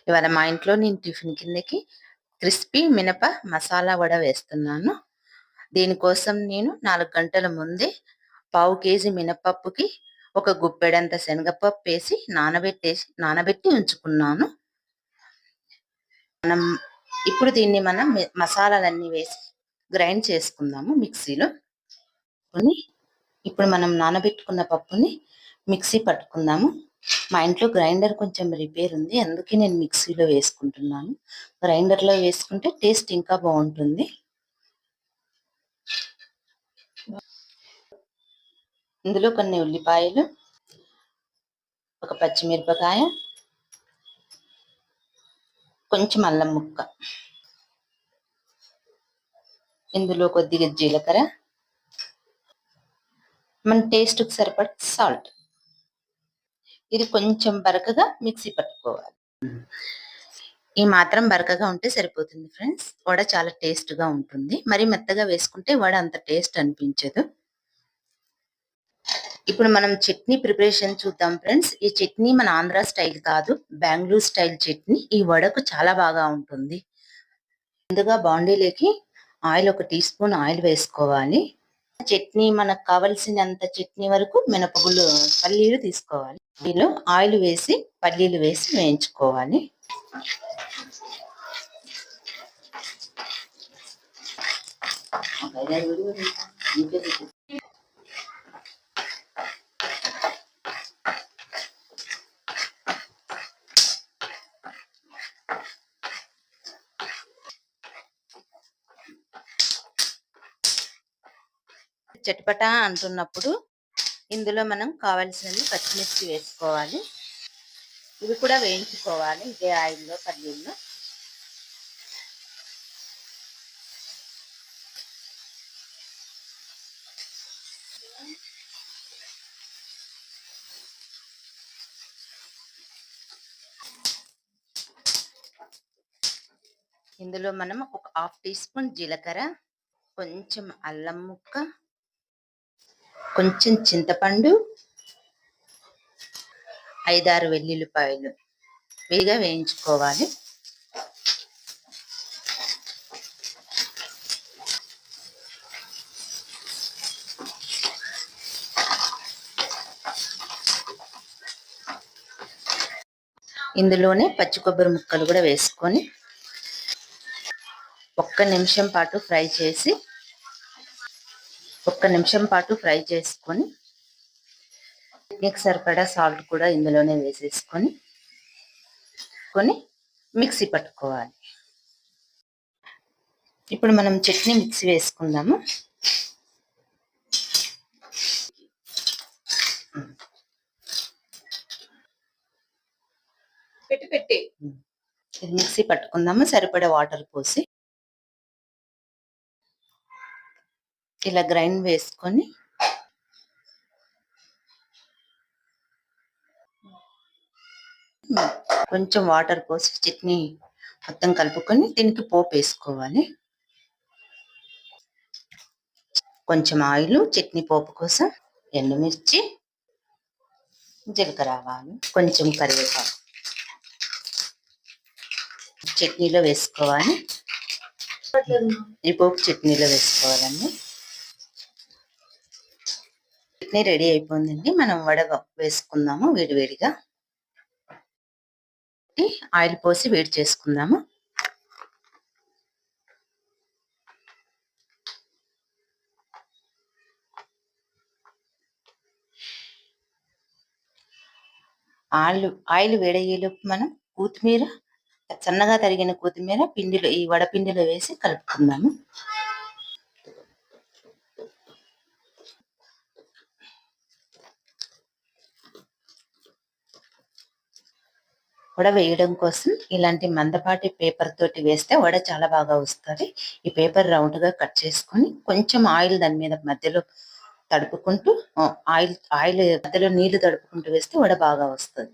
ఇవాళ మా ఇంట్లో నేను టిఫిన్ కిందకి క్రిస్పీ మినప మసాలా వడ వేస్తున్నాను. దీనికోసం నేను 4 గంటల ముందే పావు కేజీ మినపప్పుకి ఒక గుప్పెడంత శనగపప్పు వేసి నానబెట్టి ఉంచుకున్నాను. ఇప్పుడు దీన్ని మనం మసాలాలన్నీ వేసి గ్రైండ్ చేసుకుందాము మిక్సీలో. ఇప్పుడు మనం నానబెట్టుకున్న పప్పుని మిక్సీ పట్టుకుందాము. మా ఇంట్లో గ్రైండర్ కొంచెం రిపేర్ ఉంది, అందుకే నేను మిక్సీలో వేసుకుంటున్నాను. గ్రైండర్లో వేసుకుంటే టేస్ట్ ఇంకా బాగుంటుంది. ఇందులో కొన్ని ఉల్లిపాయలు, ఒక పచ్చిమిరపకాయ, కొంచెం అల్లం ముక్క, ఇందులో కొద్దిగా జీలకర్ర, మన టేస్ట్కి సరిపడ సాల్ట్. ఇది కొంచెం బరకగా మిక్సీ పట్టుకోవాలి. ఈ మాత్రం బరకగా ఉంటే సరిపోతుంది ఫ్రెండ్స్. వడ చాలా టేస్ట్గా ఉంటుంది. మరి మెత్తగా వేసుకుంటే వడ అంత టేస్ట్ అనిపించదు. ఇప్పుడు మనం చట్నీ ప్రిపరేషన్ చూద్దాం ఫ్రెండ్స్. ఈ చట్నీ మన ఆంధ్ర స్టైల్ కాదు, బెంగళూరు స్టైల్ చట్నీ. ఈ వడకు చాలా బాగా ఉంటుంది. ముందుగా బాండీలోకి ఆయిల్, 1 టీ స్పూన్ ఆయిల్ వేసుకోవాలి. చట్నీ మనకు కావలసినంత చట్నీ వరకు పల్లీలు తీసుకోవాలి. దీనిలో ఆయిల్ వేసి పల్లీలు వేసి వేయించుకోవాలి. చటపట అంటున్నప్పుడు ఇందులో మనం కావాల్సినవి పచ్చిమిర్చి వేసుకోవాలి. ఇవి కూడా వేయించుకోవాలి ఇదే ఆయిల్లో, పల్లీల్లో. ఇందులో మనం ఒక 1/2 టీ స్పూన్ జీలకర్ర, కొంచెం అల్లం ముక్క, కొంచెం చింతపండు, 5-6 వెల్లుల్లిపాయలు వేగా వేయించుకోవాలి. ఇందులోనే పచ్చి కొబ్బరి ముక్కలు కూడా వేసుకొని 1 నిమిషం పాటు ఫ్రై చేసుకొని చట్నీకి సరిపడా సాల్ట్ కూడా ఇందులోనే వేసేసుకొని మిక్సీ పట్టుకోవాలి. ఇప్పుడు మనం చట్నీ మిక్సీ వేసుకుందాము. ఇది మిక్సీ పట్టుకుందాము. సరిపడా వాటర్ పోసి ఇలా గ్రైండ్ వేసుకొని కొంచెం వాటర్ పోసి చట్నీ మొత్తం కలుపుకొని దీనికి పోపు వేసుకోవాలి. కొంచెం ఆయిల్ చట్నీ పోపు కోసం, ఎండుమిర్చి, జీలకర్ర ఆవాలు, కొంచెం కరివేపాకు చట్నీలో వేసుకోవాలి. ఈ పోపు చట్నీలో వేసుకోవాలండి. చట్నీ రెడీ అయిపోయిందండి. మనం వడ వేసుకుందాము వేడివేడిగా. ఆయిల్ పోసి వేడి చేసుకుందాము. ఆయిల్ వేడయ్యేలోపు మనం కొత్తిమీర, సన్నగా తరిగిన కొత్తిమీర ఈ వడపిండిలో వేసి కలుపుకుందాము. వడ వేయడం కోసం ఇలాంటి మందపాటి పేపర్ తోటి వేస్తే వడ చాలా బాగా వస్తుంది. ఈ పేపర్ రౌండ్ గా కట్ చేసుకొని కొంచెం ఆయిల్ దాని మీద మధ్యలో తడుపుకుంటూ, ఆయిల్ మధ్యలో నీళ్లు తడుపుకుంటూ వేస్తే వడ బాగా వస్తుంది.